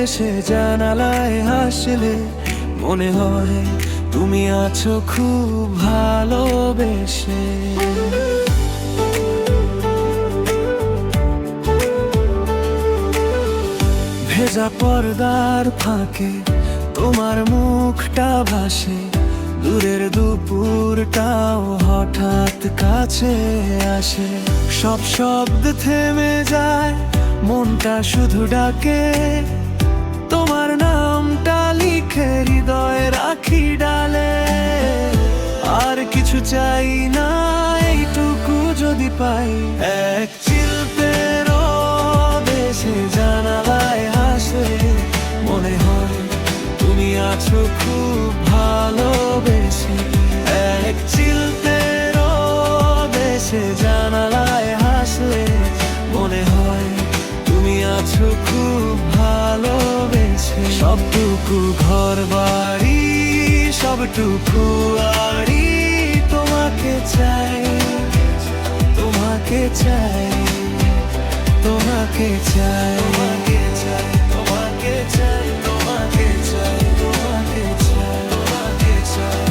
এসে জানালায় হাসলে মনে হয় তুমি আছো খুব ভালোবেসে। ভেজা পর্দার ফাঁকে তোমার মুখটা ভাসে, দূরের দুপুরটাও হঠাৎ কাছে আসে। সব শব্দ থেমে যায়, মনটা শুধু ডাকে তোমার নামটা লিখে হৃদয়ে রাখি ডালে। আর কিছু চাই না, এইটুকু যদি পাই। এক চিলতের দেশে জানালায় হাসলে মনে হয় তুমি আছো খুব ভালোবেসে। এক চিলতের দেশে জানালায় হাসলে মনে হয় তুমি আছো খুব ভালোবেসে। সবটুকু ঘর বাড়ি, সবটুকু আড়ি তোমাকে চাই, তোমাকে চাই, তোমাকে চাই, তোমাকে চাই, তোমাকে চাই, তোমাকে চাই, তোমাকে চাই, তোমাকে চাই।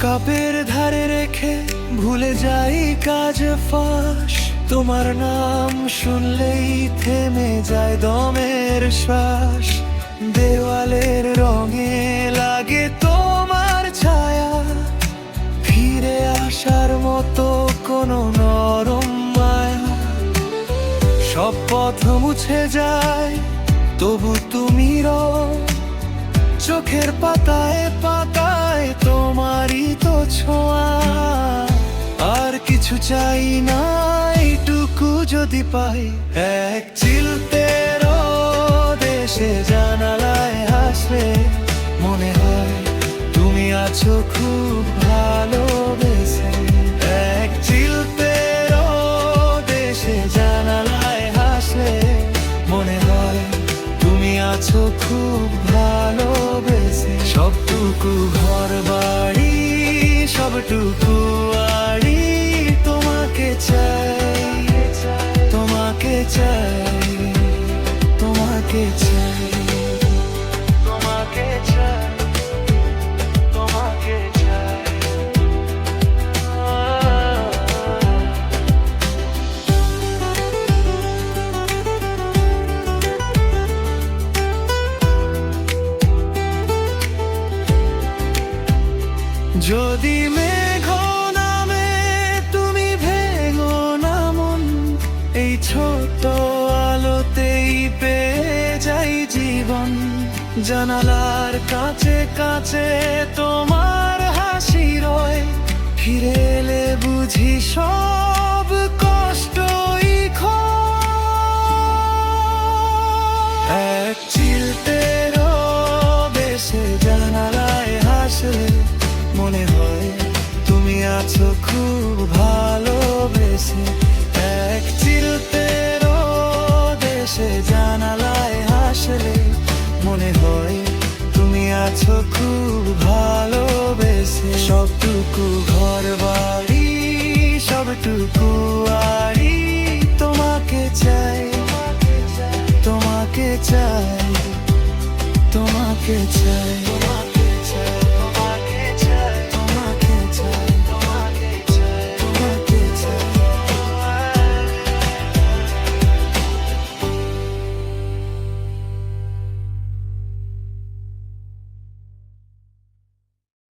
কাপের ধারে রেখে ভুলে যাই কাজ ফাঁস, তোমার নাম শুনলেই থেমে যায় দমের শ্বাস। দেওয়ালের রঙে লাগে তোমার ছায়া, ফিরে আসার মতো কোনো নরম মায়া। সব পথ মুছে যায় তবু তুমি রও, চোখের পাতায় পাতায় তোমারই তো ছোঁয়া। আর কিছু চাই না, এইটুকু যদি পাই। এক চিলতের দেশে জানালায় হাসলে মনে হয় তুমি আছো খুব ভালোবেসে। এক চিলতের দেশে জানালায় হাসলে মনে হয় তুমি আছো খুব ভালোবেসে। সবটুকু ঘর বাড়ি, সবটুকু আড়ি তোমাকে চাই, তোমাকে চাই, তোমাকে চাই, তোমাকে চাই, তোমাকে চাই। যদি মেঘ নামে তুমি ভেঙো না মন, এই ছোট আলোতেই পেয়ে যাই জীবন। জানালার কাছে কাছে তোমার হাসি রয়, ফিরে এলে বুঝি সব কষ্টই ক্ষয়। এক চিলতের দেশে জানালায় হাসলে মনে হয় তুমি আছো খুব ভালোবেসে। এক চিলতের দেশে জানালায় হাসলে মনে হয় তুমি আছো খুব ভালোবেসে। সবটুকু ঘর বাড়ি, সবটুকু আড়ি তোমাকে চাই, তোমাকে চাই, তোমাকে চাই।